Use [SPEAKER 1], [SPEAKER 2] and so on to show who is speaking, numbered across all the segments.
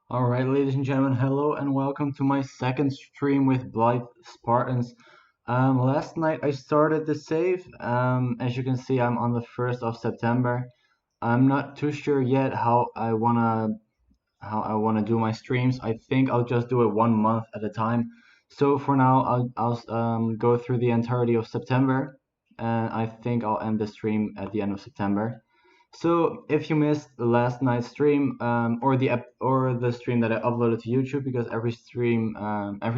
[SPEAKER 1] Alright, ladies and gentlemen, hello and welcome to my second stream with Blyth Spartans. Last night I started the save. As you can see, I'm on the 1st of September. I'm not too sure yet how I wanna do my streams. I think I'll just do it 1 month at a time. So for now, I'll go through the entirety of September, and I think I'll end the stream at the end of September. So if you missed last night's stream, or the stream that I uploaded to YouTube, because every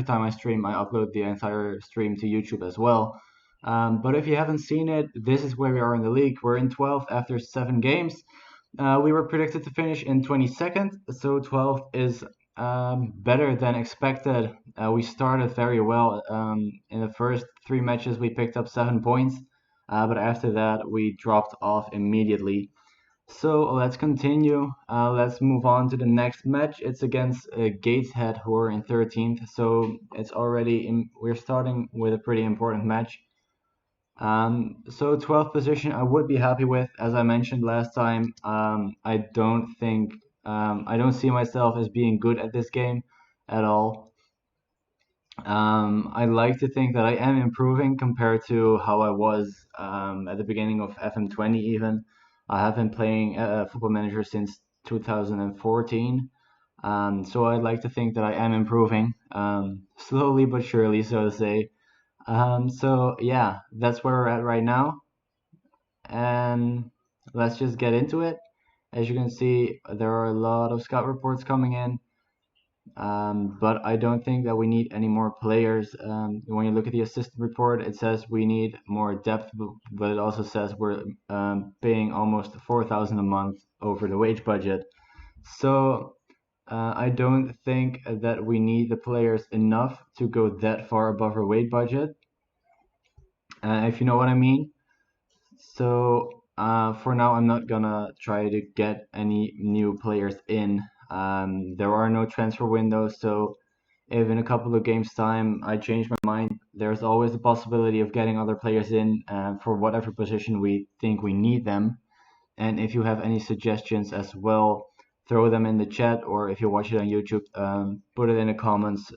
[SPEAKER 1] time I stream, I upload the entire stream to YouTube as well. But if you haven't seen it, this is where we are in the league. We're in 12th after 7 games. We were predicted to finish in 22nd, so 12th is better than expected. We started very well. In the first 3 matches, we picked up 7 points, but after that, we dropped off immediately. So let's continue. Let's move on to the next match. It's against Gateshead, who are in 13th. So we're starting with a pretty important match. So 12th position, I would be happy with. As I mentioned last time, I don't see myself as being good at this game at all. I like to think that I am improving compared to how I was at the beginning of FM20 even. I have been playing Football Manager since 2014. So I'd like to think that I am improving, slowly but surely, so to say. So yeah, that's where we're at right now. And let's just get into it. As you can see, there are a lot of scout reports coming in. But I don't think that we need any more players. When you look at the assistant report, it says we need more depth, but it also says we're paying almost 4,000 a month over the wage budget. So I don't think that we need the players enough to go that far above our wage budget, if you know what I mean. So for now, I'm not gonna try to get any new players in. There are no transfer windows, so if in a couple of games' time I change my mind, there's always the possibility of getting other players in for whatever position we think we need them. And if you have any suggestions as well, throw them in the chat, or if you watch it on YouTube, put it in the comments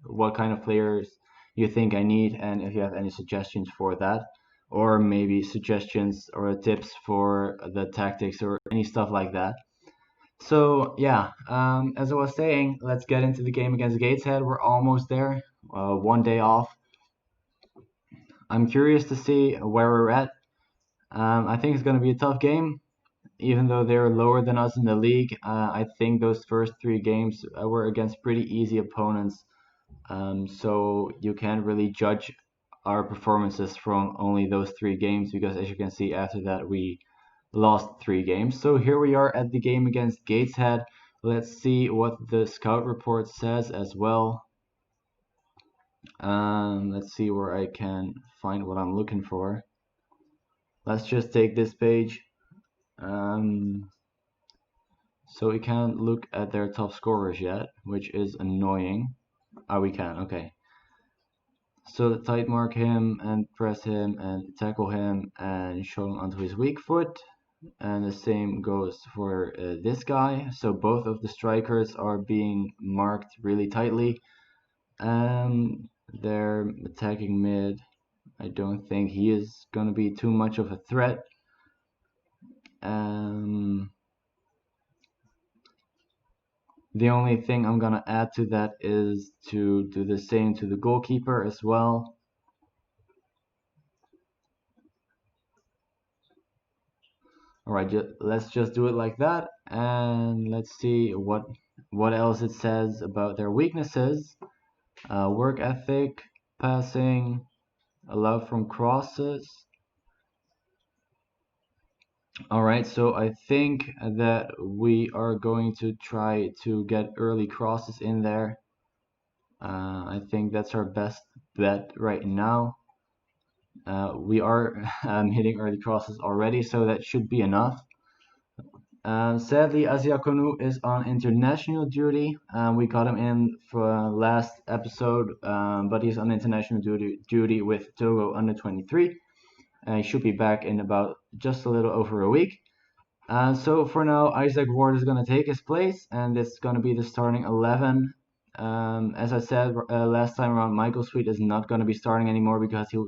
[SPEAKER 1] what kind of players you think I need, and if you have any suggestions for that, or maybe suggestions or tips for the tactics or any stuff like that. So yeah, as I was saying, let's get into the game against Gateshead. We're almost there, 1 day off. I'm curious to see where we're at. I think it's going to be a tough game, even though they're lower than us in the league. I think those first 3 games were against pretty easy opponents, so you can't really judge our performances from only those 3 games, because as you can see, after that we lost 3 games. So here we are at the game against Gateshead. Let's see what the scout report says as well. Let's see where I can find what I'm looking for. Let's just take this page. So we can't look at their top scorers yet, which is annoying. Oh, we can, okay. So tight mark him and press him and tackle him and show him onto his weak foot. And the same goes for this guy. So both of the strikers are being marked really tightly. They're attacking mid. I don't think he is going to be too much of a threat. The only thing I'm going to add to that is to do the same to the goalkeeper as well. Alright, let's just do it like that, and let's see what else it says about their weaknesses. Work ethic, passing, allow from crosses. Alright, so I think that we are going to try to get early crosses in there. I think that's our best bet right now. We are hitting early crosses already, so that should be enough. Sadly, Asiakonu is on international duty. We got him in for last episode, but he's on international duty with Togo under 23. He should be back in about just a little over a week. So for now, Isaac Ward is going to take his place, and it's going to be the starting 11. As I said last time around, Michael Sweet is not going to be starting anymore because he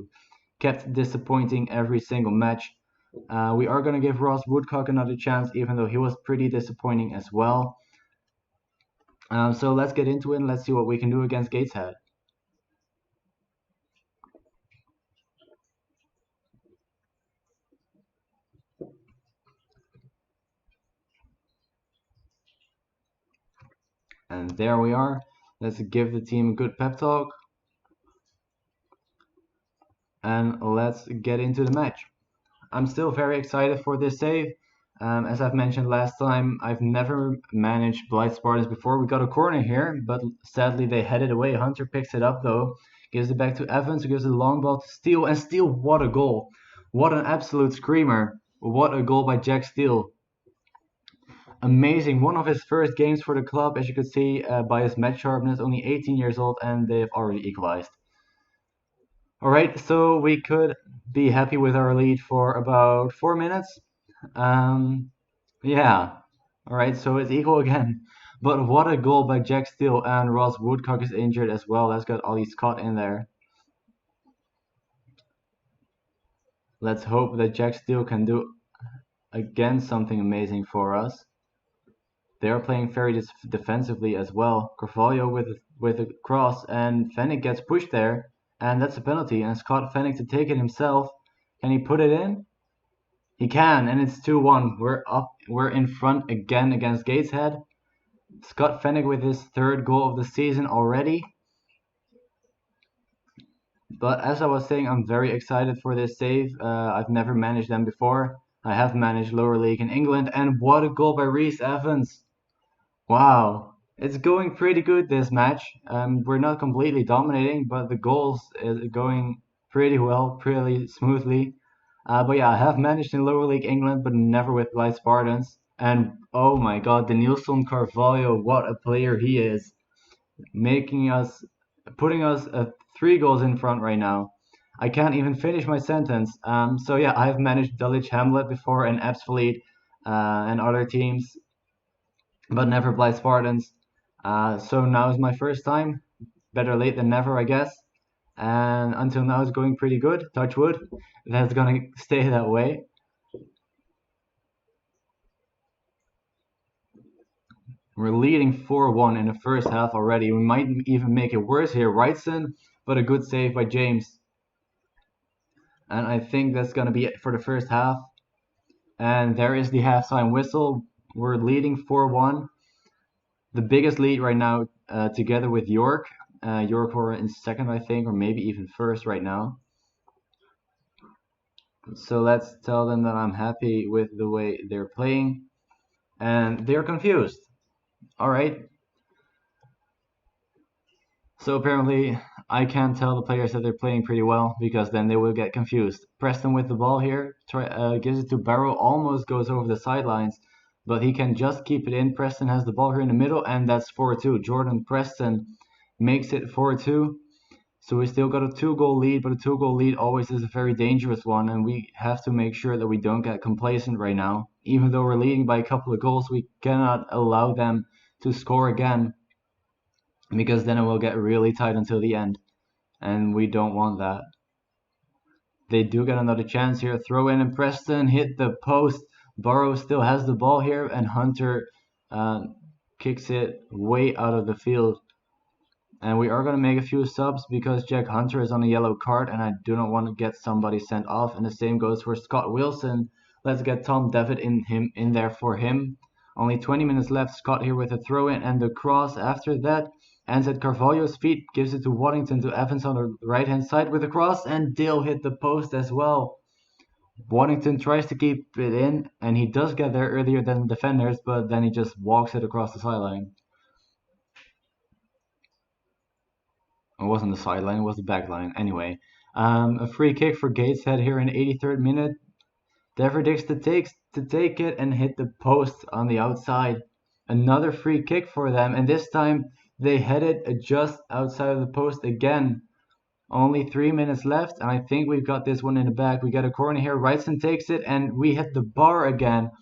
[SPEAKER 1] kept disappointing every single match. We are going to give Ross Woodcock another chance, even though he was pretty disappointing as well. So let's get into it and let's see what we can do against Gateshead. And there we are. Let's give the team a good pep talk. And let's get into the match. I'm still very excited for this save. As I've mentioned last time, I've never managed Blyth Spartans before. We got a corner here, but sadly they headed away. Hunter picks it up though, gives it back to Evans, who gives a long ball to Steele. And Steele, what a goal! What an absolute screamer! What a goal by Jack Steele! Amazing. One of his first games for the club, as you could see by his match sharpness, only 18 years old, and they've already equalized. All right, so we could be happy with our lead for about 4 minutes. Um, yeah. All right, so it's equal again. But what a goal by Jack Steele, and Ross Woodcock is injured as well. Let's get Ollie Scott in there. Let's hope that Jack Steele can do again something amazing for us. They are playing very defensively as well. Carvalho with a cross, and Fennick gets pushed there, and that's a penalty. And Scott Fennick to take it himself. Can he put it in? He can, and it's 2-1. We're up. We're in front again against Gateshead. Scott Fennick with his third goal of the season already. But as I was saying, I'm very excited for this save. I've never managed them before. I have managed lower league in England, and what a goal by Reece Evans. Wow, it's going pretty good this match. We're not completely dominating, but the goals is going pretty well, pretty smoothly. But yeah, I have managed in lower league England, but never with Blyth Spartans. And oh my God, the Nilsson Carvalho, what a player he is, making us, putting us 3 goals in front right now. I can't even finish my sentence. So yeah, I've managed Dulwich Hamlet before and Ebbsfleet and other teams, but never Blyth Spartans. So now is my first time. Better late than never, I guess. And until now, it's going pretty good. Touch wood. That's gonna stay that way. We're leading 4-1 in the first half already. We might even make it worse here. Wrightson, but a good save by James. And I think that's gonna be it for the first half. And there is the halftime whistle. We're leading 4-1. The biggest lead right now, together with York. York were in second, I think, or maybe even first right now. So let's tell them that I'm happy with the way they're playing. And they're confused. All right. So apparently I can't tell the players that they're playing pretty well because then they will get confused. Preston with the ball here, gives it to Barrow, almost goes over the sidelines, but he can just keep it in. Preston has the ball here in the middle, and that's 4-2. Jordan Preston makes it 4-2. So we still got a 2-goal lead, but a 2-goal lead always is a very dangerous one, and we have to make sure that we don't get complacent right now. Even though we're leading by a couple of goals, we cannot allow them to score again, because then it will get really tight until the end, and we don't want that. They do get another chance here. Throw in, and Preston hit the post. Burrow still has the ball here, and Hunter kicks it way out of the field. And we are going to make a few subs because Jack Hunter is on a yellow card, and I do not want to get somebody sent off. And the same goes for Scott Wilson. Let's get Tom Devitt in there for him. Only 20 minutes left. Scott here with a throw in and the cross. After that, ends at Carvalho's feet, gives it to Waddington, to Evans on the right hand side with a cross, and Dale hit the post as well. Waddington tries to keep it in, and he does get there earlier than the defenders, but then he just walks it across the sideline. It wasn't the sideline, it was the back line. Anyway, a free kick for Gateshead here in 83rd minute. Deverdix to take it and hit the post on the outside. Another free kick for them, and this time they head it just outside of the post again. Only 3 minutes left, and I think we've got this one in the back. We got a corner here. Wrightson takes it, and we hit the bar again.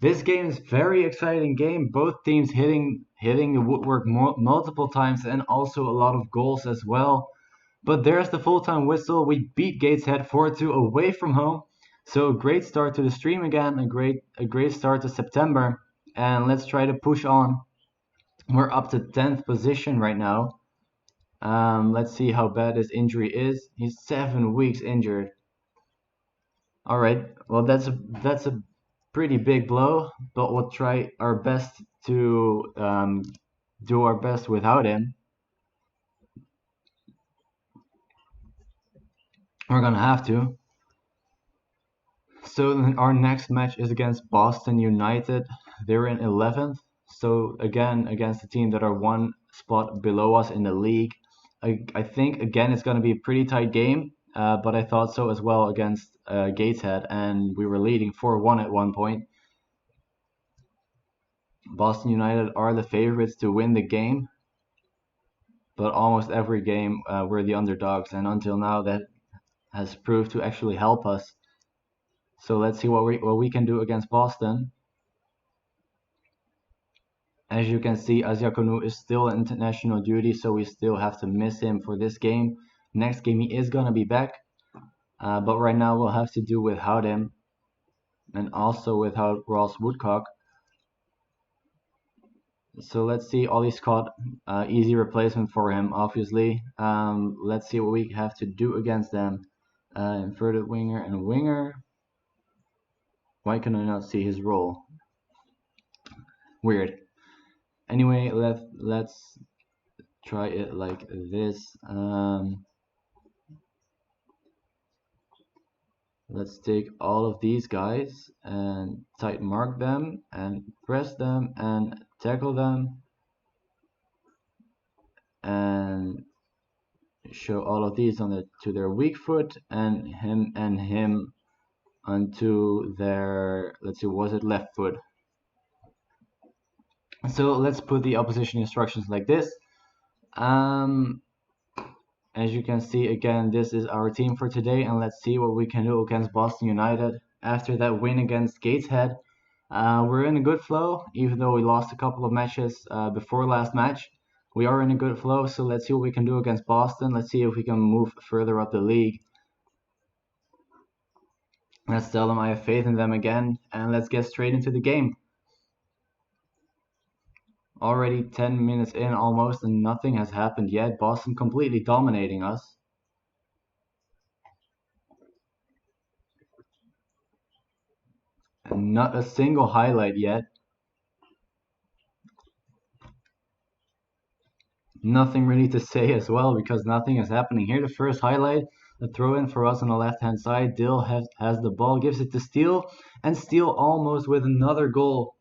[SPEAKER 1] This game is very exciting game. Both teams hitting the woodwork multiple times and also a lot of goals as well. But there's the full-time whistle. We beat Gateshead 4-2 away from home. So a great start to the stream again, a great start to September. And let's try to push on. We're up to 10th position right now. Let's see how bad his injury is. He's 7 weeks injured. All right. Well, that's a pretty big blow, but we'll try our best to do our best without him. We're gonna have to. So then our next match is against Boston United. They're in 11th. So again, against a team that are one spot below us in the league. I think again it's gonna be a pretty tight game. But I thought so as well against Gateshead, and we were leading 4-1 at one point. Boston United are the favorites to win the game, but almost every game we're the underdogs, and until now that has proved to actually help us. So let's see what we can do against Boston. As you can see, Asiakonu is still on international duty, so we still have to miss him for this game. Next game he is gonna be back, but right now we'll have to do without him, and also without Ross Woodcock. So let's see, Ollie Scott, easy replacement for him, obviously. Let's see what we have to do against them. Inverted winger and winger. Why can I not see his role? Weird. Anyway, let's try it like this. Let's take all of these guys and tight mark them and press them and tackle them and show all of these to their weak foot and him onto their, let's see, was it left foot? So let's put the opposition instructions like this. As you can see, again, this is our team for today, and let's see what we can do against Boston United after that win against Gateshead. We're in a good flow, even though we lost a couple of matches before last match. We are in a good flow, so let's see what we can do against Boston. Let's see if we can move further up the league. Let's tell them I have faith in them again, and let's get straight into the game. Already 10 minutes in almost, and nothing has happened yet. Boston completely dominating us. And not a single highlight yet. Nothing really to say as well, because nothing is happening here. The first highlight, a throw in for us on the left hand side. Dill has the ball, gives it to Steele, and Steele almost with another goal.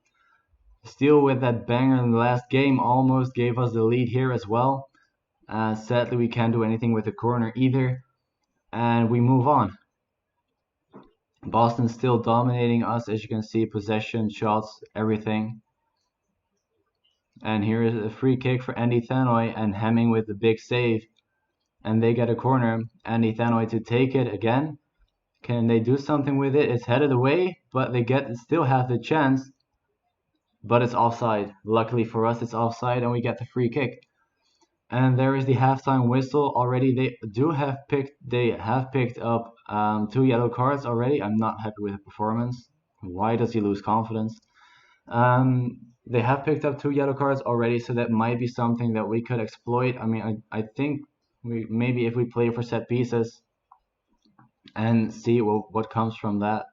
[SPEAKER 1] Steele with that banger in the last game almost gave us the lead here as well. Sadly, we can't do anything with the corner either, and we move on. Boston still dominating us, as you can see, possession, shots, everything. And here is a free kick for Andy Thanoy and Hemming with the big save. And they get a corner. Andy Thanoy to take it again. Can they do something with it? It's headed away, but they still have the chance. But it's offside. Luckily for us, it's offside, and we get the free kick. And there is the halftime whistle already. They have picked up 2 yellow cards already. I'm not happy with the performance. Why does he lose confidence? They have picked up 2 yellow cards already, so that might be something that we could exploit. I mean, I think maybe if we play for set pieces and see what comes from that.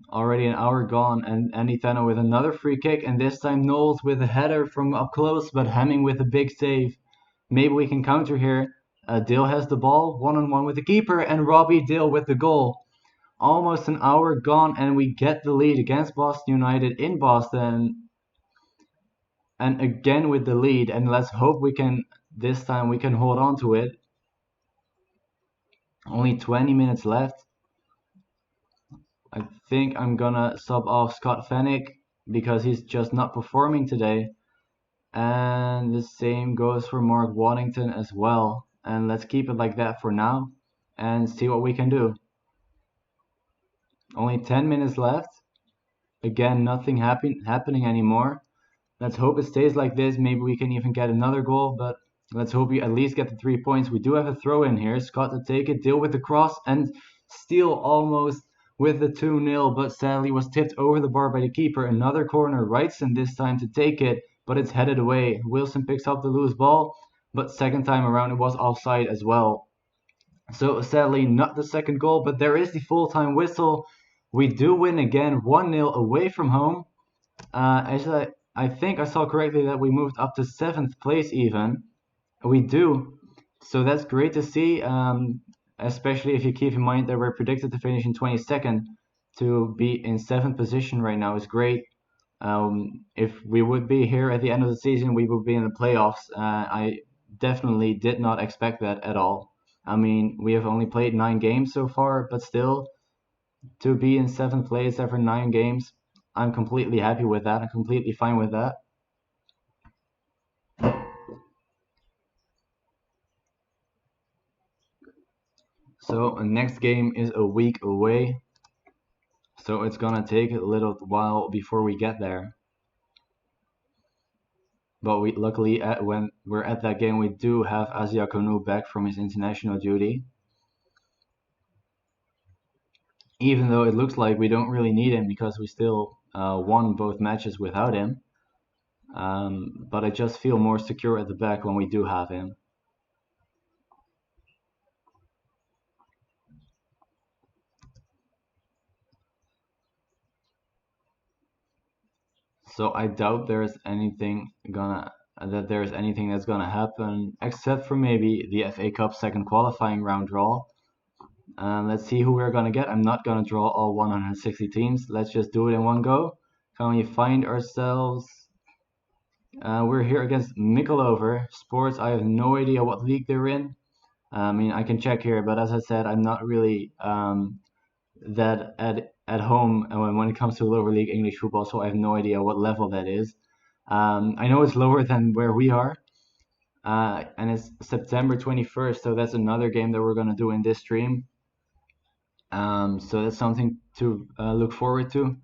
[SPEAKER 1] Already an hour gone, and Andy Thano with another free kick, and this time Knowles with a header from up close, but Hemming with a big save. Maybe we can counter here. Dill has the ball, one-on-one with the keeper, and Robbie Dill with the goal. Almost an hour gone, and we get the lead against Boston United in Boston. And again with the lead, and let's hope this time we can hold on to it. Only 20 minutes left. I think I'm gonna sub off Scott Fennick because he's just not performing today. And the same goes for Mark Waddington as well. And let's keep it like that for now and see what we can do. Only 10 minutes left. Again, nothing happening anymore. Let's hope it stays like this. Maybe we can even get another goal, but let's hope we at least get the 3 points. We do have a throw in here. Scott to take it, deal with the cross, and steal almost with the 2-0, but sadly was tipped over the bar by the keeper. Another corner, Wrightson this time to take it, but it's headed away. Wilson picks up the loose ball, but second time around it was offside as well. So sadly, not the second goal, but there is the full-time whistle. We do win again, 1-0 away from home. As I think I saw correctly that we moved up to 7th place even. We do. So that's great to see, especially if you keep in mind that we're predicted to finish in 22nd. To be in 7th position right now is great. If we would be here at the end of the season, we would be in the playoffs. I definitely did not expect that at all. I mean, we have only played 9 games so far, but still, to be in 7th place after 9 games, I'm completely happy with that. I'm completely fine with that. So next game is a week away. So it's gonna take a little while before we get there. But we luckily when we're at that game, we do have Asia Konu back from his international duty. Even though it looks like we don't really need him because we still won both matches without him. But I just feel more secure at the back when we do have him. So I doubt there's anything that's gonna happen except for maybe the FA Cup second qualifying round draw. Let's see who we're gonna get. I'm not gonna draw all 160 teams. Let's just do it in one go. Can we find ourselves? We're here against Mikkeleover Sports. I have no idea what league they're in. I mean, I can check here, but as I said, I'm not really that at home when it comes to lower league English football, so I have no idea what level that is. I know it's lower than where we are, and it's September 21st, so that's another game that we're gonna do in this stream. So that's something to look forward to.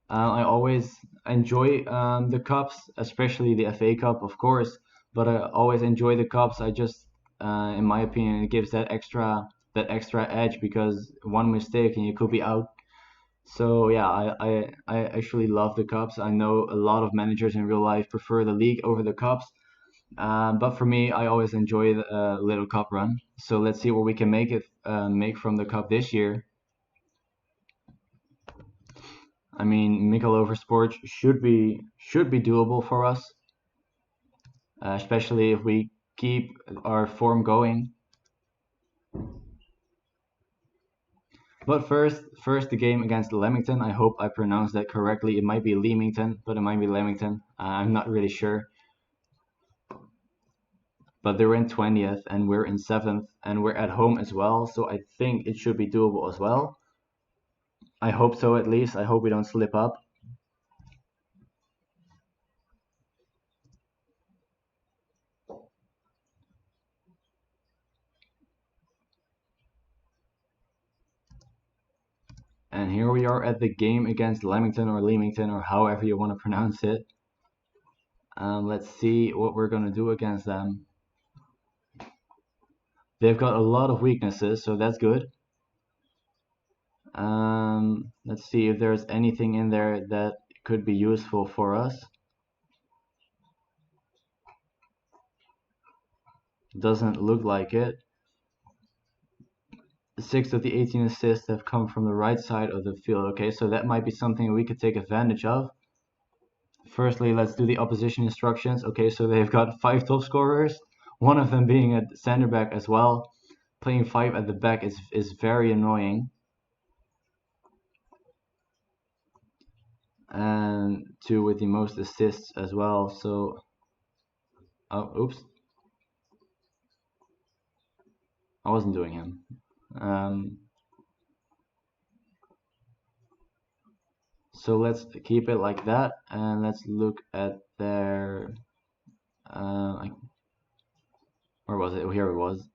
[SPEAKER 1] I always enjoy the cups, especially the FA Cup, of course, but I always enjoy the cups. I just, in my opinion, it gives that extra edge because one mistake and you could be out. So yeah, I actually love the cups. I know a lot of managers in real life prefer the league over the cups, but for me, I always enjoy the little cup run. So let's see what we can make from the cup this year. I mean, Mikkeleover Sports should be doable for us, especially if we keep our form going. But first the game against Leamington. I hope I pronounced that correctly. It might be Leamington, but it might be Leamington. I'm not really sure. But they're in 20th and we're in 7th and we're at home as well, so I think it should be doable as well. I hope so at least. I hope we don't slip up. And here we are at the game against Leamington or Leamington or however you want to pronounce it. Let's see what we're going to do against them. They've got a lot of weaknesses, so that's good. Let's see if there's anything in there that could be useful for us. Doesn't look like it. 6 of the 18 assists have come from the right side of the field. Okay, so that might be something we could take advantage of. Firstly, let's do the opposition instructions. Okay, so they've got 5 top scorers, one of them being a center back as well. Playing 5 at the back is very annoying. And 2 with the most assists as well. So, oh, oops, I wasn't doing him. So let's keep it like that, and let's look at their. Where was it? Oh, here it was.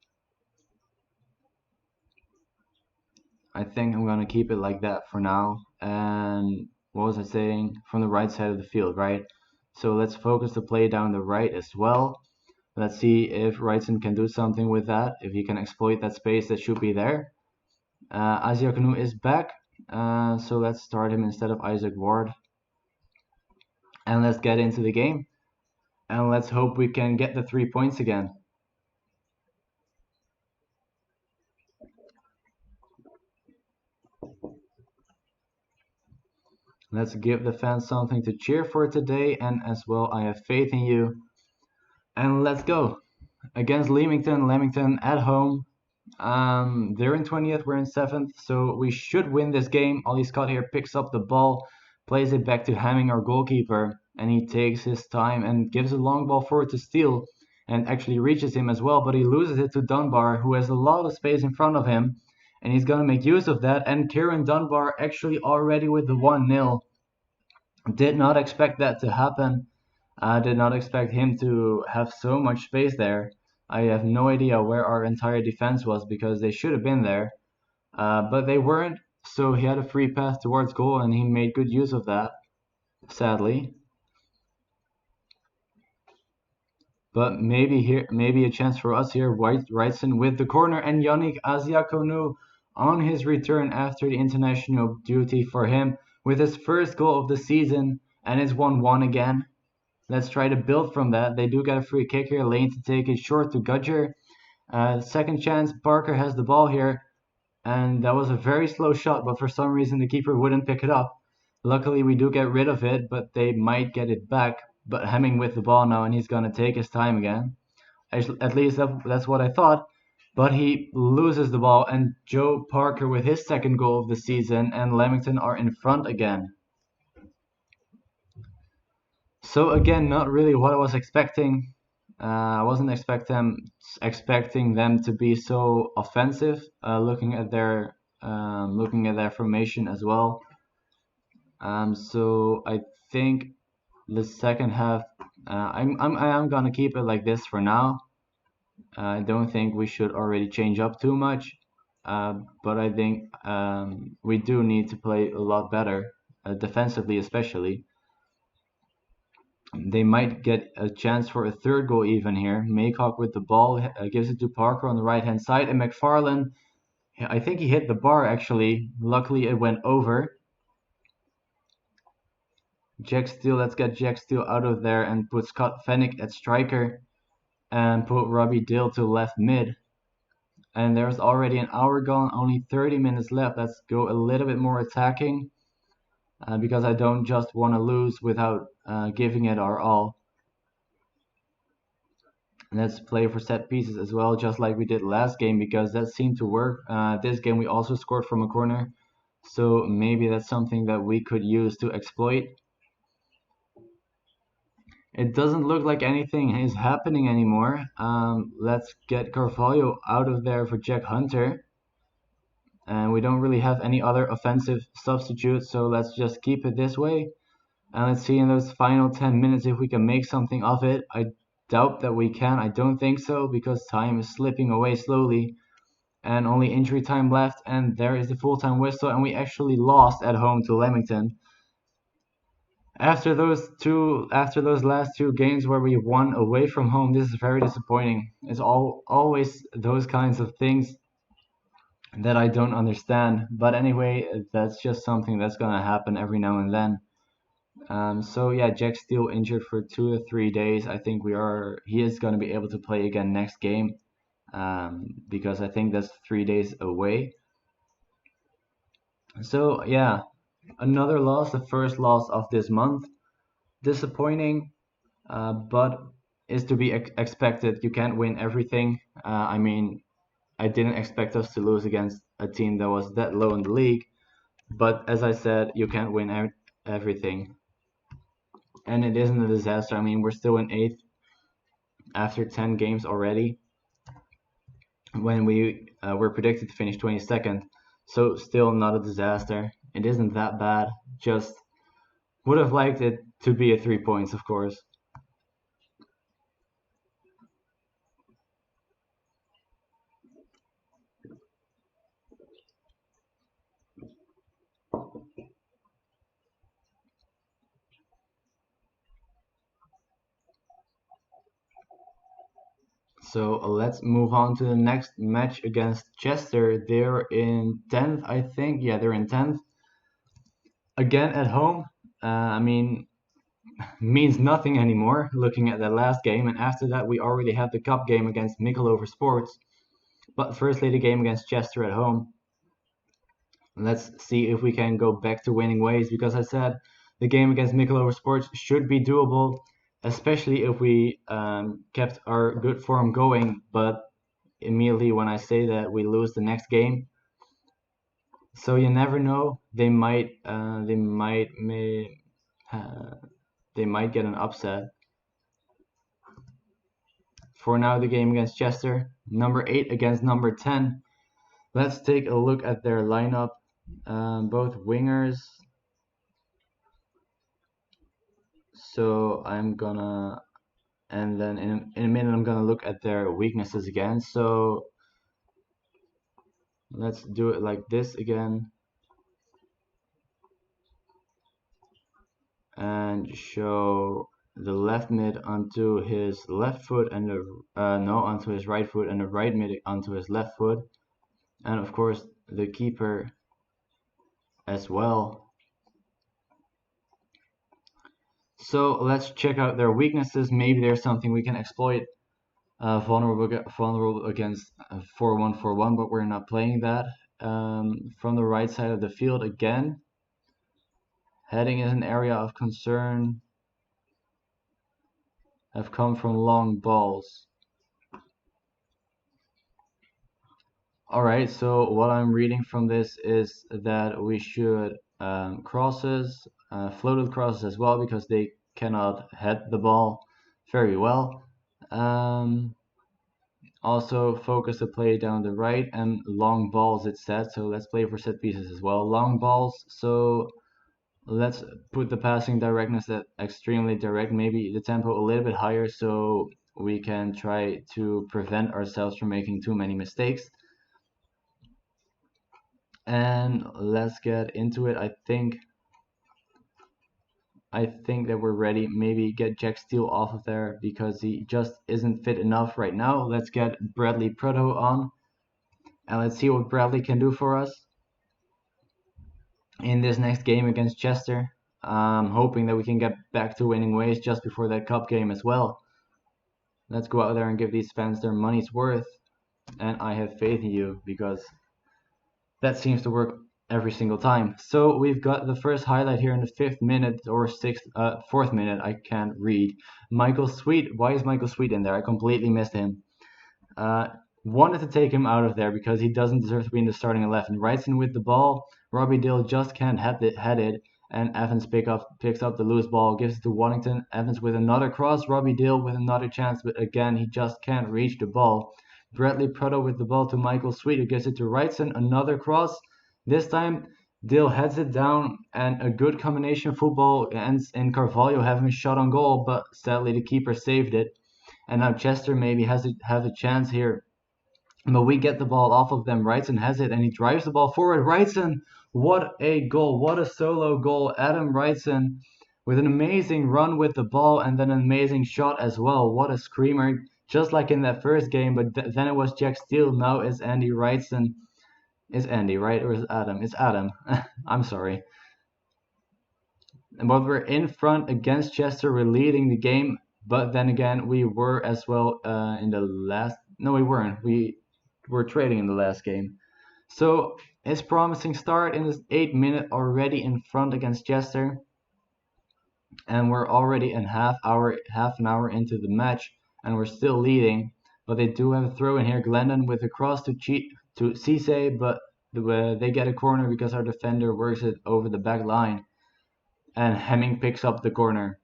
[SPEAKER 1] I think I'm gonna keep it like that for now, and what was I saying? From the right side of the field, right? So let's focus the play down the right as well. Let's see if Wrightson can do something with that, if he can exploit that space that should be there. Asiakanu is back, so let's start him instead of Isaac Ward. And let's get into the game. And let's hope we can get the 3 points again. Let's give the fans something to cheer for today, and as well, I have faith in you. And let's go. Against Leamington at home. They're in 20th, we're in 7th, so we should win this game. Ollie Scott here picks up the ball, plays it back to Hamming, our goalkeeper, and he takes his time and gives a long ball forward to Steele, and actually reaches him as well, but he loses it to Dunbar, who has a lot of space in front of him, and he's going to make use of that, and Kieran Dunbar actually already with the 1-0. Did not expect that to happen. I did not expect him to have so much space there. I have no idea where our entire defense was because they should have been there, but they weren't. So he had a free pass towards goal and he made good use of that, sadly. But maybe a chance for us here. Wrightson with the corner and Yannick Asiakonu on his return after the international duty for him with his first goal of the season, and it's 1-1 again. Let's try to build from that. They do get a free kick here. Lane to take it short to Gudger. Second chance. Parker has the ball here. And that was a very slow shot, but for some reason the keeper wouldn't pick it up. Luckily, we do get rid of it, but they might get it back. But Hemming with the ball now, and he's going to take his time again. At least that's what I thought. But he loses the ball, and Joe Parker with his second goal of the season, and Leamington are in front again. So again, not really what I was expecting. I wasn't expecting them to be so offensive. Looking at their formation as well. So I think the second half, I'm gonna keep it like this for now. I don't think we should already change up too much. But I think we do need to play a lot better, defensively especially. They might get a chance for a third goal even here. Maycock with the ball gives it to Parker on the right hand side, and McFarlane, I think he hit the bar actually. Luckily it went over. Jack Steele, let's get Jack Steele out of there and put Scott Fennick at striker and put Robbie Dill to left mid. And there's already an hour gone, only 30 minutes left. Let's go a little bit more attacking because I don't just want to lose without giving it our all. Let's play for set pieces as well, just like we did last game, because that seemed to work. This game we also scored from a corner, so maybe that's something that we could use to exploit. It doesn't look like anything is happening anymore. Let's get Carvalho out of there for Jack Hunter. And we don't really have any other offensive substitutes, so let's just keep it this way. And let's see in those final 10 minutes if we can make something of it. I doubt that we can. I don't think so because time is slipping away slowly and only injury time left, and there is the full-time whistle, and we actually lost at home to Leamington. After those last two games where we won away from home, this is very disappointing. It's always those kinds of things that I don't understand. But anyway, that's just something that's gonna happen every now and then. So yeah, Jack Steele injured for 2 or 3 days. I think he is gonna be able to play again next game. Because I think that's 3 days away. So yeah, another loss, the first loss of this month. Disappointing, but is to be expected. You can't win everything. I mean, I didn't expect us to lose against a team that was that low in the league, but as I said, you can't win everything. And it isn't a disaster. I mean, we're still in 8th after 10 games already when we were predicted to finish 22nd. So still not a disaster. It isn't that bad. Just would have liked it to be a 3 points, of course. So let's move on to the next match against Chester. They're in 10th, I think. Yeah, they're in 10th. Again at home. I mean, means nothing anymore looking at the last game. And after that, we already have the cup game against Mickleover Sports. But firstly, the game against Chester at home. Let's see if we can go back to winning ways, because I said the game against Mickleover Sports should be doable, especially if we kept our good form going. But immediately when I say that, we lose the next game. So you never know. They might get an upset. For now, the game against Chester, number 8 against number 10. Let's take a look at their lineup. Both wingers. So I'm gonna, and then in a minute I'm gonna look at their weaknesses again. So let's do it like this again. And show the left mid onto his left foot and the onto his right foot, and the right mid onto his left foot, and of course the keeper as well. So let's check out their weaknesses. Maybe there's something we can exploit. Vulnerable against 4-1-4-1, but we're not playing that. From the right side of the field again. Heading is an area of concern. Have come from long balls. Alright, so what I'm reading from this is that we should crosses, floated crosses as well, because they cannot head the ball very well. Also focus the play down the right, and long balls it said, so let's play for set pieces as well. Long balls, so let's put the passing directness at extremely direct, maybe the tempo a little bit higher, so we can try to prevent ourselves from making too many mistakes. And let's get into it. I think that we're ready. Maybe get Jack Steele off of there because he just isn't fit enough right now. Let's get Bradley Proto on, and let's see what Bradley can do for us in this next game against Chester. I'm hoping that we can get back to winning ways just before that cup game as well. Let's go out there and give these fans their money's worth, and I have faith in you, because that seems to work every single time. So we've got the first highlight here in the 5th minute or 4th minute. I can't read. Michael Sweet. Why is Michael Sweet in there? I completely missed him. Wanted to take him out of there because he doesn't deserve to be in the starting 11. Wrightson with the ball. Robbie Dill just can't head it, and Evans picks up the loose ball, gives it to Waddington. Evans with another cross. Robbie Dill with another chance, but again he just can't reach the ball. Bradley Proto with the ball to Michael Sweet, who gives it to Wrightson. Another cross. This time Dill heads it down, and a good combination of football ends in Carvalho having a shot on goal, but sadly the keeper saved it. And now Chester maybe has a chance here. But we get the ball off of them. Wrightson has it, and he drives the ball forward. Wrightson, what a goal. What a solo goal. Adam Wrightson with an amazing run with the ball, and then an amazing shot as well. What a screamer. Just like in that first game, but then it was Jack Steele. Now it's Andy Wrightson. It's Andy, right? Or is it Adam? It's Adam. I'm sorry. But we're in front against Chester. We're leading the game. But then again, we were as well in the last... No, we weren't. We were trading in the last game. So it's promising start in this 8th minute, already in front against Chester. And we're already in half an hour into the match, and we're still leading. But they do have a throw in here. Glendon with a cross to Cisse, but they get a corner because our defender works it over the back line. And Hemming picks up the corner.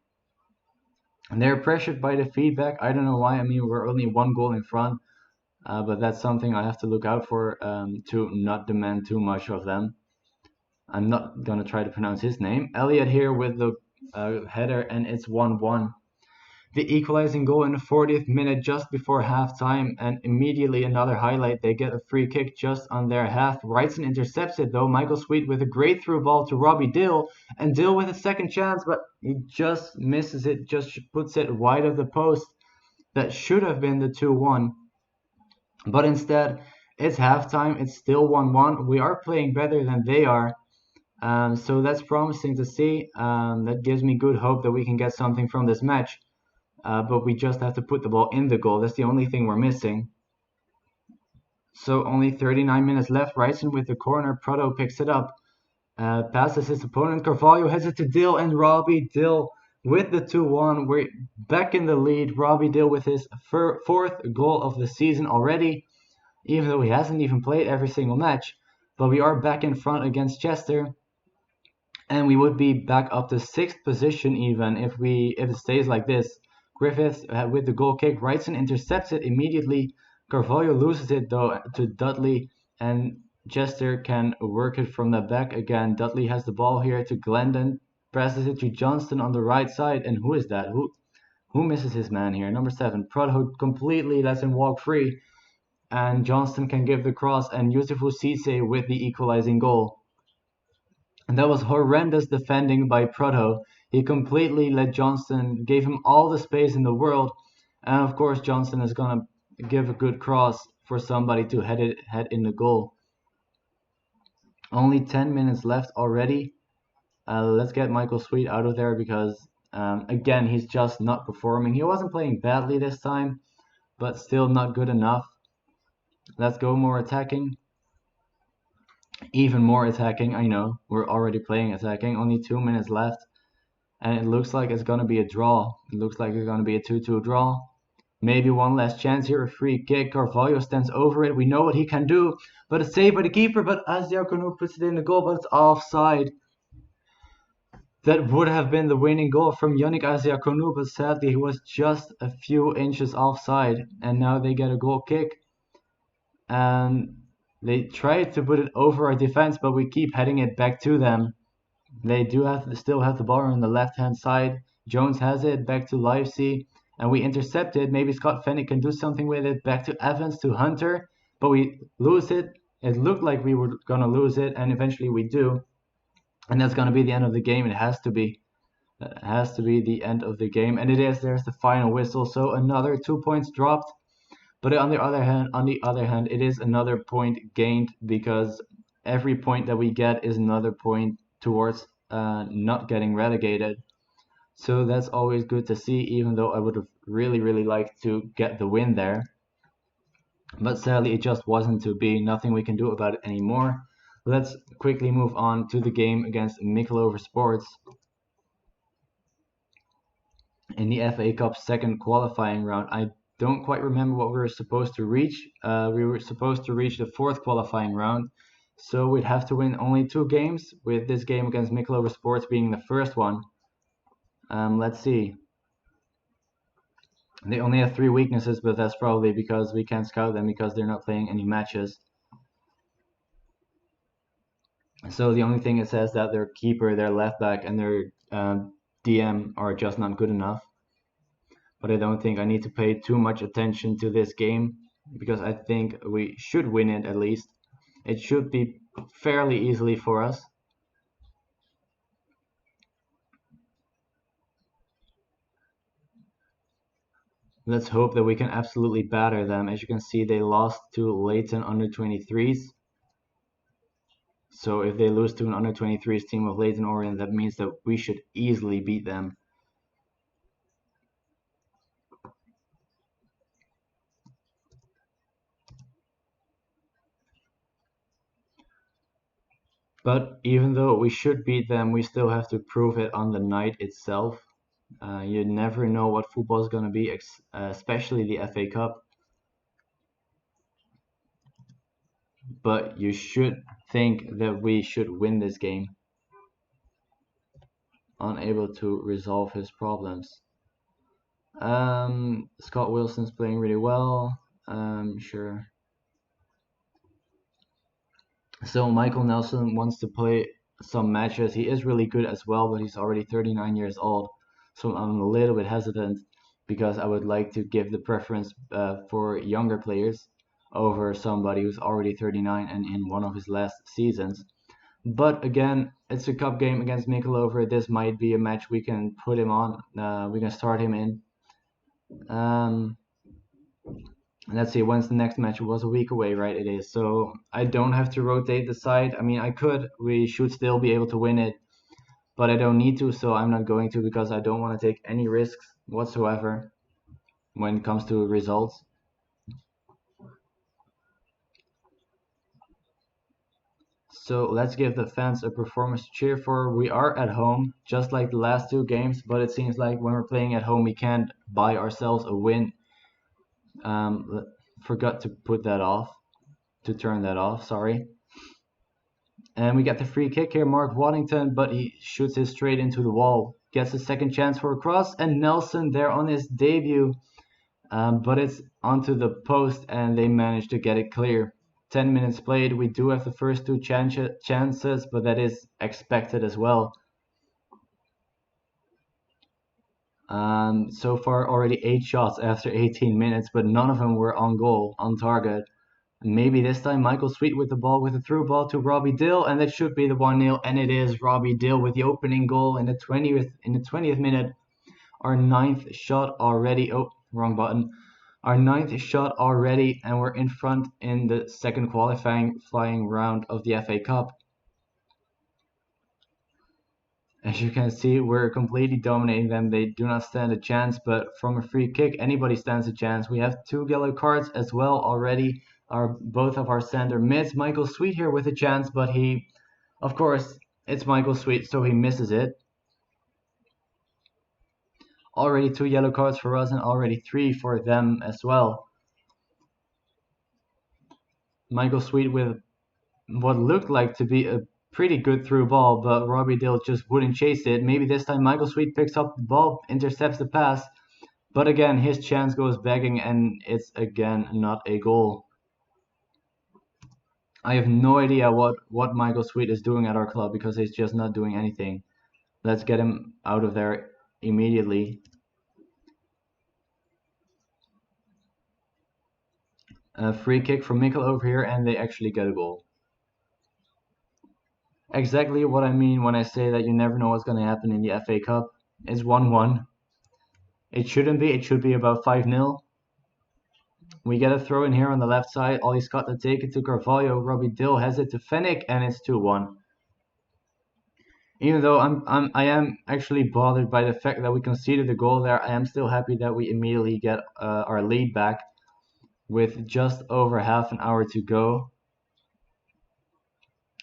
[SPEAKER 1] And they're pressured by the feedback. I don't know why. I mean, we're only 1 goal in front. But that's something I have to look out for, to not demand too much of them. I'm not going to try to pronounce his name. Elliott here with the header, and it's 1-1. The equalizing goal in the 40th minute, just before halftime, and immediately another highlight. They get a free kick just on their half. Wrightson intercepts it though. Michael Sweet with a great through ball to Robbie Dill, and Dill with a second chance, but he just misses it, just puts it wide of the post. that should have been the 2-1. But instead, it's halftime. It's still 1-1. We are playing better than they are. So that's promising to see. That gives me good hope that we can get something from this match. But we just have to put the ball in the goal. That's the only thing we're missing. So only 39 minutes left. Wrightson with the corner. Prado picks it up. Passes his opponent. Carvalho heads it to Dill, and Robbie Dill with the 2-1. We're back in the lead. Robbie Dill with his fourth goal of the season already, even though he hasn't even played every single match. But we are back in front against Chester, and we would be back up to 6th position even if it stays like this. Griffiths with the goal kick. Wrightson intercepts it immediately. Carvalho loses it though to Dudley, and Chester can work it from the back again. Dudley has the ball here to Glendon, passes it to Johnston on the right side, and who is that? Who misses his man here? Number 7. Prudhoe completely lets him walk free, and Johnston can give the cross, and Yusufu Cisse with the equalizing goal. And that was horrendous defending by Prudhoe. He completely let Johnston, gave him all the space in the world, and of course Johnston is gonna give a good cross for somebody to head in the goal. Only 10 minutes left already. Let's get Michael Sweet out of there because again he's just not performing. He wasn't playing badly this time, but still not good enough. Let's go more attacking. Even more attacking. I know we're already playing attacking. Only 2 minutes left, and it looks like it's gonna be a draw. It looks like it's gonna be a 2-2 draw. Maybe one last chance here, a free kick. Carvalho stands over it. We know what he can do, but a save by the keeper. But Asiakonu puts it in the goal, but it's offside. That would have been the winning goal from Yannick Asiakonu, but sadly he was just a few inches offside. And now they get a goal kick, and they tried to put it over our defense, but we keep heading it back to them. They do still have the ball on the left-hand side. Jones has it back to Livesey, and we intercept it. Maybe Scott Fennick can do something with it. Back to Evans, to Hunter, but we lose it. It looked like we were gonna lose it, and eventually we do. And that's gonna be the end of the game. It has to be. It has to be the end of the game, and it is. There's the final whistle. So another 2 points dropped. But on the other hand, it is another point gained because every point that we get is another point towards not getting relegated. So that's always good to see, even though I would have really liked to get the win there. But sadly, it just wasn't to be. Nothing we can do about it anymore. Let's quickly move on to the game against Mickleover Sports in the FA Cup second qualifying round. I don't quite remember what we were supposed to reach. We were supposed to reach the 4th qualifying round. So we'd have to win only 2 games, with this game against Mickleover Sports being the first one. Let's see. They only have 3 weaknesses, but that's probably because we can't scout them because they're not playing any matches. So the only thing it says that their keeper, their left back, and their DM are just not good enough. But I don't think I need to pay too much attention to this game because I think we should win it at least. It should be fairly easily for us. Let's hope that we can absolutely batter them. As you can see, they lost to Leighton under 23s. So if they lose to an under 23s team of Leighton Orient, that means that we should easily beat them. But even though we should beat them, we still have to prove it on the night itself. You never know what football is going to be, especially the FA Cup. But you should think that we should win this game. Unable to resolve his problems. Scott Wilson's playing really well. Sure. So Michael Nelson wants to play some matches. He is really good as well, but he's already 39 years old. So I'm a little bit hesitant because I would like to give the preference for younger players over somebody who's already 39 and in one of his last seasons. But again, it's a cup game against Mickleover. This might be a match we can put him on. We can start him in. Let's see, when's the next match? It was a week away, right? It is. So I don't have to rotate the side. I mean, I could. We should still be able to win it, but I don't need to, so I'm not going to because I don't want to take any risks whatsoever when it comes to results. So let's give the fans a performance to cheer for. We are at home, just like the last two games, but it seems like when we're playing at home, we can't buy ourselves a win. Forgot to put that off, to turn that off, sorry. And we get the free kick here, Mark Waddington, but he shoots it straight into the wall. Gets a second chance for a cross, and Nelson there on his debut. But it's onto the post, and they manage to get it clear. 10 minutes played, we do have the first two chances, but that is expected as well. So far, already 8 shots after 18 minutes, but none of them were on goal, on target. Maybe this time Michael Sweet with the ball, with a through ball to Robbie Dill, and that should be the 1-0, and it is Robbie Dill with the opening goal in the 20th minute. Our ninth shot already. Oh, wrong button. Our ninth shot already, and we're in front in the second qualifying round of the FA Cup. As you can see, we're completely dominating them. They do not stand a chance, but from a free kick, anybody stands a chance. We have 2 yellow cards as well already. Both of our center mids. Michael Sweet here with a chance, but he, of course, it's Michael Sweet, so he misses it. Already 2 yellow cards for us and already 3 for them as well. Michael Sweet with what looked like to be a pretty good through ball, but Robbie Dill just wouldn't chase it. Maybe this time Michael Sweet picks up the ball, intercepts the pass, but again his chance goes begging, and it's again not a goal. I have no idea what Michael Sweet is doing at our club because he's just not doing anything. Let's get him out of there immediately. A free kick from Mikkel over here, and they actually get a goal. Exactly what I mean when I say that you never know what's going to happen in the FA Cup. It's 1-1. It shouldn't be. It should be about 5-0. We get a throw in here on the left side. Ollie Scott to take it to Carvalho. Robbie Dill has it to Fennick, and it's 2-1. Even though I am actually bothered by the fact that we conceded the goal there, I am still happy that we immediately get our lead back with just over half an hour to go.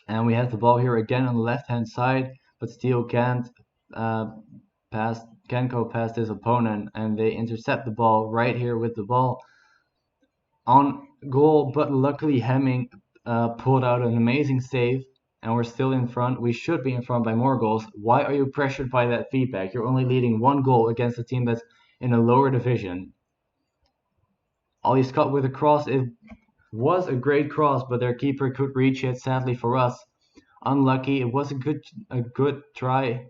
[SPEAKER 1] And we have the ball here again on the left-hand side, but Steele can't go past his opponent, and they intercept the ball right here with the ball on goal. But luckily Hemming pulled out an amazing save, and we're still in front. We should be in front by more goals. Why are you pressured by that feedback? You're only leading 1 goal against a team that's in a lower division. Ollie Scott with a cross. It was a great cross, but their keeper could reach it, sadly for us. Unlucky. It was a good try.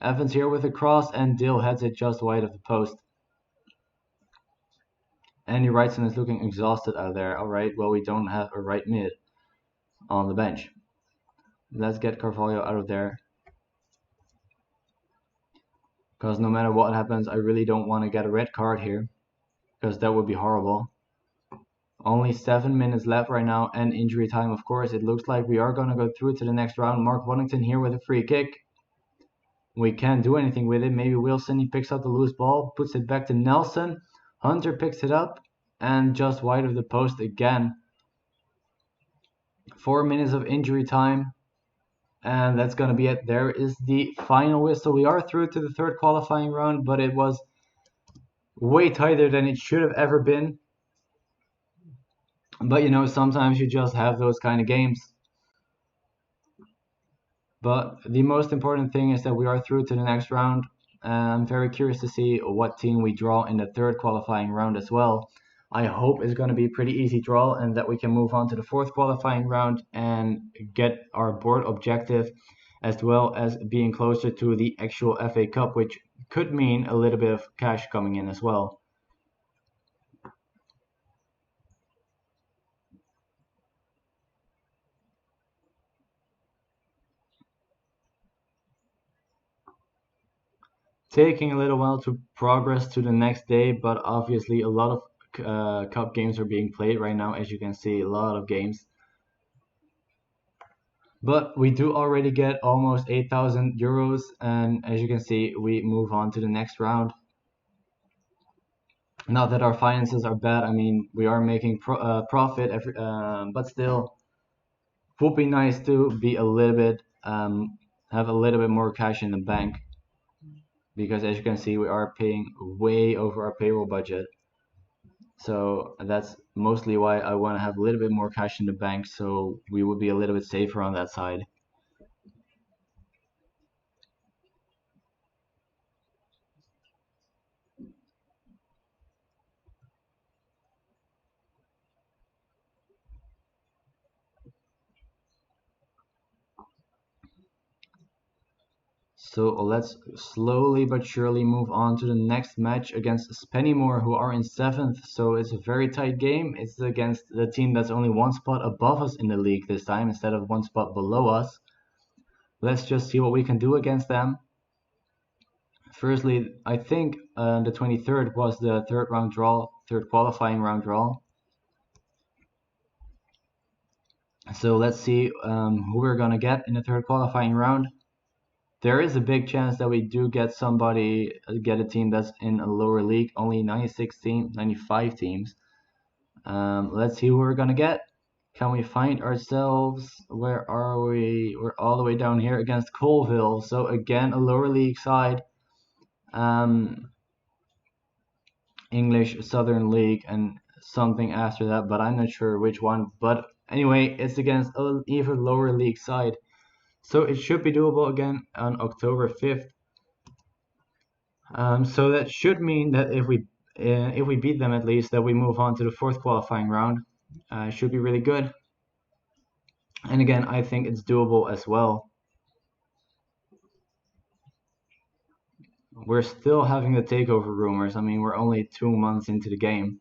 [SPEAKER 1] Evans here with a cross, and Dill heads it just wide of the post. Andy Wrightson is looking exhausted out there. Alright, well, we don't have a right mid on the bench. Let's get Carvalho out of there. Because no matter what happens, I really don't want to get a red card here. Because that would be horrible. Only 7 minutes left right now, and injury time, of course. It looks like we are going to go through to the next round. Mark Waddington here with a free kick. We can't do anything with it. Maybe Wilson, he picks up the loose ball, puts it back to Nelson. Hunter picks it up, and just wide of the post again. 4 minutes of injury time, and that's going to be it. There is the final whistle. We are through to the third qualifying round, but it was way tighter than it should have ever been. But you know, sometimes you just have those kind of games. But the most important thing is that we are through to the next round. I'm very curious to see what team we draw in the third qualifying round as well. I hope it's going to be a pretty easy draw and that we can move on to the fourth qualifying round and get our board objective, as well as being closer to the actual FA Cup, which could mean a little bit of cash coming in as well. Taking a little while to progress to the next day, but obviously a lot of cup games are being played right now. As you can see, a lot of games. But we do already get almost 8,000 euros, and as you can see, we move on to the next round. Not that our finances are bad. I mean, we are making profit every, but still, would be nice to be a little bit have a little bit more cash in the bank, because as you can see, we are paying way over our payroll budget. So that's mostly why I want to have a little bit more cash in the bank, so we would be a little bit safer on that side. So let's slowly but surely move on to the next match against Spennymoor, who are in 7th. So it's a very tight game. It's against the team that's only one spot above us in the league this time instead of one spot below us. Let's just see what we can do against them. Firstly, I think the 23rd was the third qualifying round draw. So let's see who we're gonna get in the third qualifying round. There is a big chance that we do get a team that's in a lower league, only 95 teams. Let's see who we're gonna get. Can we find ourselves? Where are we? We're all the way down here against Colville. So again, a lower league side. English Southern League and something after that, but I'm not sure which one. But anyway, it's against an even lower league side. So it should be doable again on October 5th. So that should mean that if we beat them at least, that we move on to the fourth qualifying round. Should be really good. And again, I think it's doable as well. We're still having the takeover rumors. I mean, we're only 2 months into the game.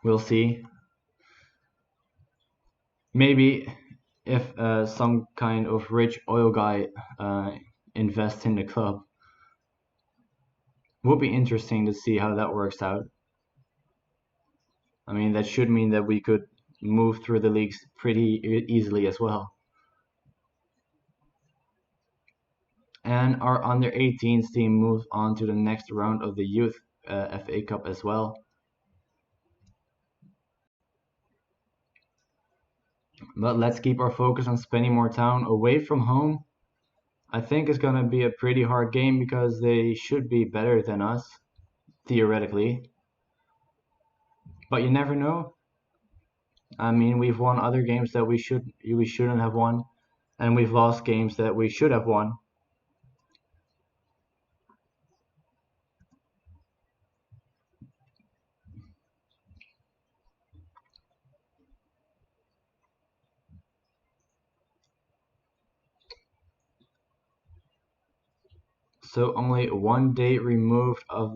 [SPEAKER 1] We'll see. Maybe if some kind of rich oil guy invests in the club. Would be interesting to see how that works out. I mean, that should mean that we could move through the leagues pretty easily as well. And our under 18s team moves on to the next round of the Youth FA Cup as well. But let's keep our focus on Spennymoor Town away from home. I think it's going to be a pretty hard game because they should be better than us, theoretically. But you never know. I mean, we've won other games that we shouldn't have won, and we've lost games that we should have won. So only 1 day removed of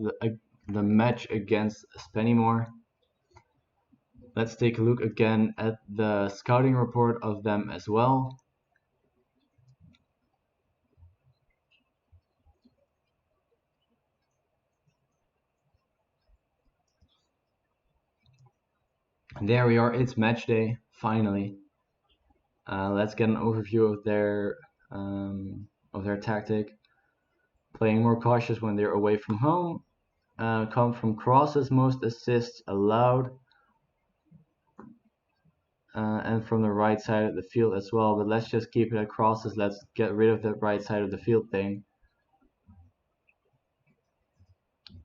[SPEAKER 1] the match against Spennymoor. Let's take a look again at the scouting report of them as well. And there we are, it's match day, finally. Let's get an overview of their tactic. Playing more cautious when they're away from home. Come from crosses, most assists allowed. And from the right side of the field as well, but let's just keep it at crosses. Let's get rid of the right side of the field thing.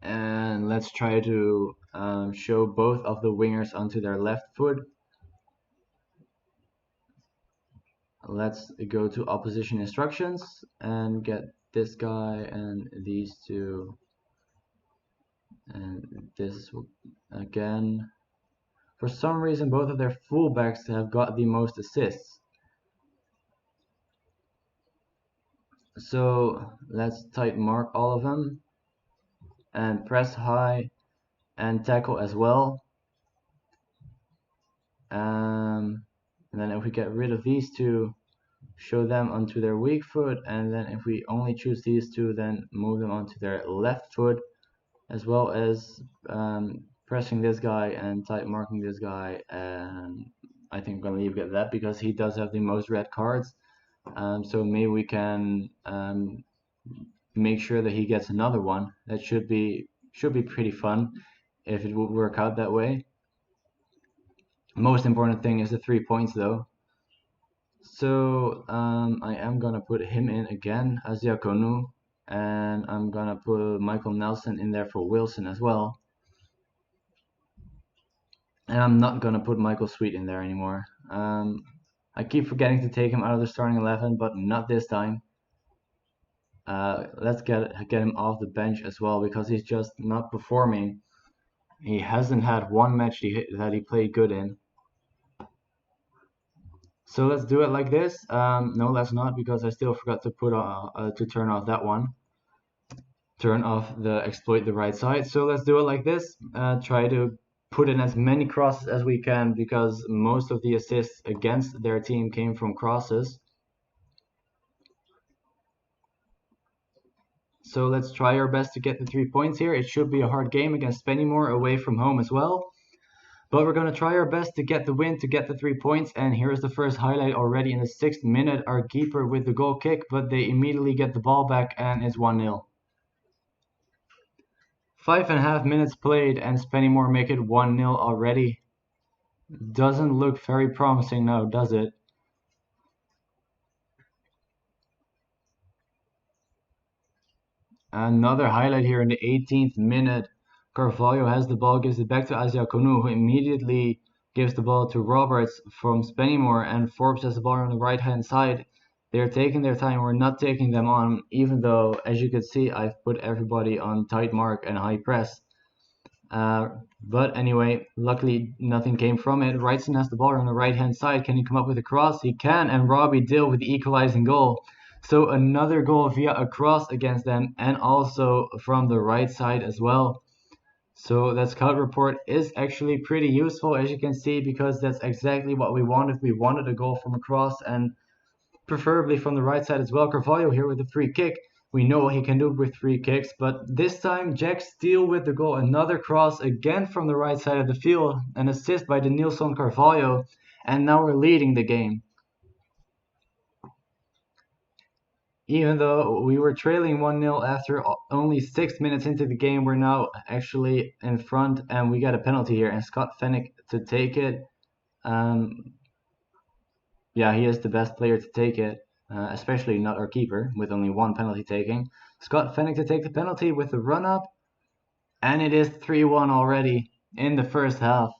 [SPEAKER 1] And let's try to show both of the wingers onto their left foot. Let's go to opposition instructions and get this guy and these two and this again. For some reason, both of their fullbacks have got the most assists. So let's type mark all of them and press high and tackle as well. And then if we get rid of these two, show them onto their weak foot, and then if we only choose these two, then move them onto their left foot. as well as pressing this guy and tight marking this guy. And I think I'm gonna leave it at that because he does have the most red cards. So maybe we can make sure that he gets another one. That should be pretty fun if it would work out that way. Most important thing is the 3 points though. So I am gonna put him in again as Diakonu, and I'm gonna put Michael Nelson in there for Wilson as well. And I'm not gonna put Michael Sweet in there anymore. I keep forgetting to take him out of the starting 11, but not this time. Let's get him off the bench as well because he's just not performing. He hasn't had one match that he played good in. So let's do it like this. No, let's not because I still forgot to put to turn off that one. Turn off the exploit the right side. So let's do it like this. Try to put in as many crosses as we can because most of the assists against their team came from crosses. So let's try our best to get the 3 points here. It should be a hard game against Spennymoor away from home as well. But we're going to try our best to get the win, to get the 3 points. And here's the first highlight already in the 6th minute. Our keeper with the goal kick, but they immediately get the ball back and it's 1-0. 5.5 minutes played and Spennymoor make it 1-0 already. Doesn't look very promising now, does it? Another highlight here in the 18th minute. Carvalho has the ball, gives it back to Asiakonu, who immediately gives the ball to Roberts from Spennymoor, and Forbes has the ball on the right hand side. They're taking their time, we're not taking them on, even though, as you can see, I've put everybody on tight mark and high press. But anyway, luckily nothing came from it. Wrightson has the ball on the right hand side. Can he come up with a cross? He can, and Robbie Dill with the equalizing goal. So another goal via a cross against them, and also from the right side as well. So that scout report is actually pretty useful, as you can see, because that's exactly what we wanted. We wanted a goal from a cross, and preferably from the right side as well. Carvalho here with a free kick. We know what he can do with free kicks, but this time Jack Steele with the goal. Another cross again from the right side of the field. An assist by Denilson Carvalho, and now we're leading the game. Even though we were trailing 1-0 after only 6 minutes into the game, we're now actually in front, and we got a penalty here, and Scott Fennick to take it. Yeah, he is the best player to take it. Especially not our keeper, with only one penalty taking. Scott Fennick to take the penalty with the run-up, and it is 3-1 already in the first half.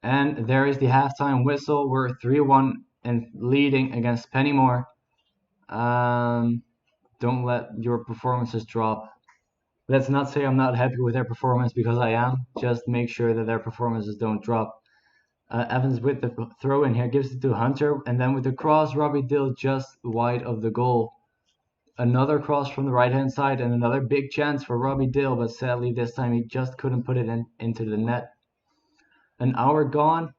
[SPEAKER 1] And there is the halftime whistle. We're 3-1 and leading against Spennymoor. Don't let your performances drop. Let's not say I'm not happy with their performance, because I am. Just make sure that their performances don't drop. Evans with the throw in here gives it to Hunter, and then with the cross, Robbie Dill just wide of the goal. Another cross from the right hand side and another big chance for Robbie Dill, but sadly this time he just couldn't put it into the net. An hour gone.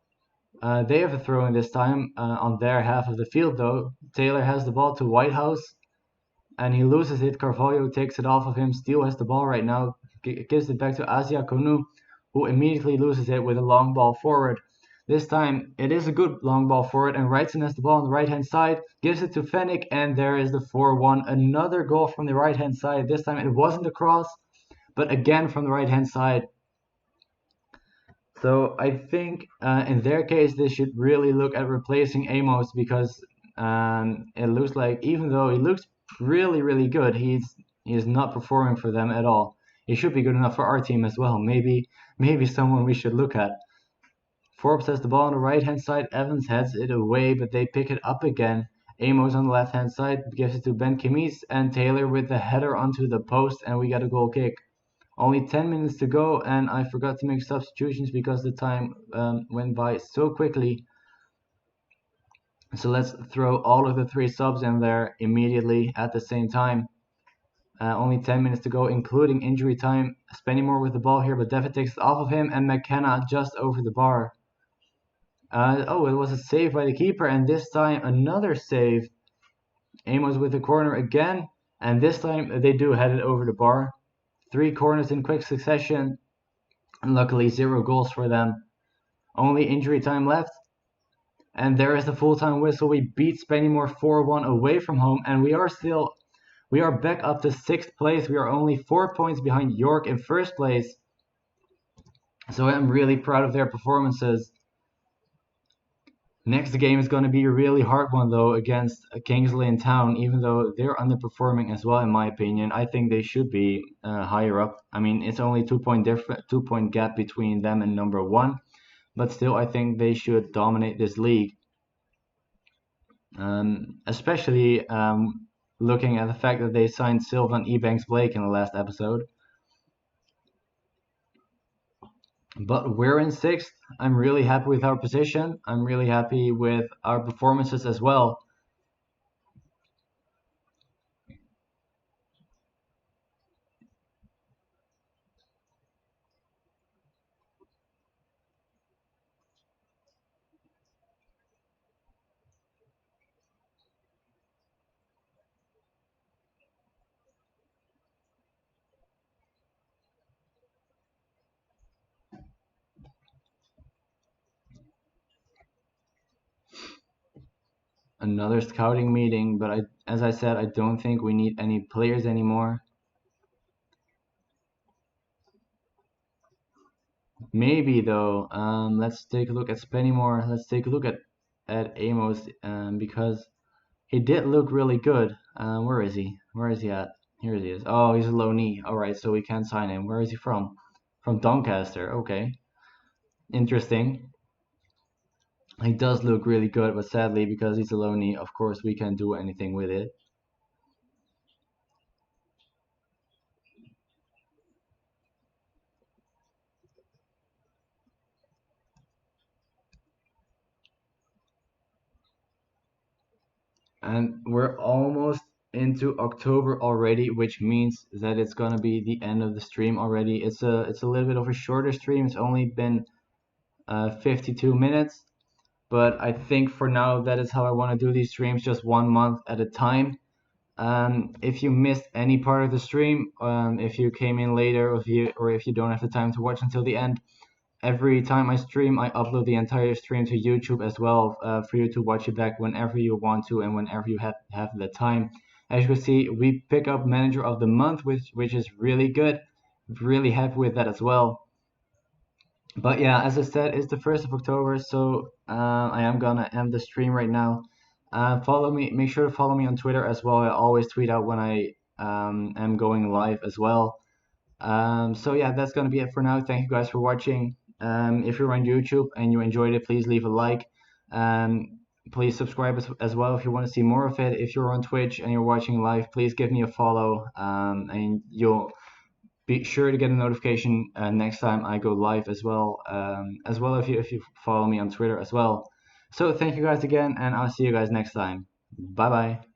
[SPEAKER 1] They have a throw in this time on their half of the field though. Taylor has the ball to Whitehouse and he loses it. Carvalho takes it off of him. Steele has the ball right now. Gives it back to Asia Konu, who immediately loses it with a long ball forward. This time it is a good long ball forward, and Wrightson has the ball on the right hand side, gives it to Fennick, and there is the 4-1. Another goal from the right hand side. This time it wasn't a cross, but again from the right hand side. So I think in their case they should really look at replacing Amos, because it looks like, even though he looks really good, he's not performing for them at all. He should be good enough for our team as well. Maybe someone we should look at. Forbes has the ball on the right hand side. Evans heads it away, but they pick it up again. Amos on the left hand side gives it to Ben Kimis, and Taylor with the header onto the post, and we got a goal kick. Only 10 minutes to go, and I forgot to make substitutions because the time went by so quickly. So let's throw all of the 3 subs in there immediately at the same time. Only 10 minutes to go, including injury time. Spennymoor with the ball here, but Devitt takes it off of him, and McKenna just over the bar. Oh, it was a save by the keeper, and this time another save. Amos with the corner again, and this time they do head it over the bar. 3 corners in quick succession, and luckily 0 goals for them. Only injury time left, and there is the full-time whistle. We beat Spennymoor 4-1 away from home, and we are back up to 6th place. We are only 4 points behind York in 1st place. So I'm really proud of their performances. Next game is going to be a really hard one though against Kingsley in town, even though they're underperforming as well in my opinion. I think they should be higher up. I mean, it's only 2 point gap between them and number 1, but still I think they should dominate this league. Especially looking at the fact that they signed Sylvan Ebanks Blake in the last episode. But we're in 6th. I'm really happy with our position. I'm really happy with our performances as well. Another scouting meeting, but as I said, I don't think we need any players anymore. Maybe though. Let's take a look at Spennymoor. Let's take a look at Amos, because he did look really good. Where is he? Where is he at? Here he is. Oh, he's a loanee. All right, so we can't sign him. Where is he from? From Doncaster. Okay, interesting. He does look really good, but sadly, because he's a loanee, of course, we can't do anything with it. And we're almost into October already, which means that it's gonna be the end of the stream already. It's a little bit of a shorter stream. It's only been 52 minutes, but I think for now that is how I want to do these streams, just 1 month at a time. If you missed any part of the stream, if you came in later, or if you don't have the time to watch until the end, every time I stream, I upload the entire stream to YouTube as well, for you to watch it back whenever you want to and whenever you have the time. As you can see, we pick up Manager of the Month, which is really good. Really happy with that as well. But yeah, as I said, it's the 1st of October, so I am gonna end the stream right now. Follow me, make sure to follow me on Twitter as well. I always tweet out when I am going live as well. So yeah, that's gonna be it for now. Thank you guys for watching. If you're on YouTube and you enjoyed it, please leave a like. Please subscribe as well if you want to see more of it. If you're on Twitch and you're watching live, please give me a follow, and you'll be sure to get a notification next time I go live as well. If you follow me on Twitter as well. So thank you guys again, and I'll see you guys next time. Bye bye.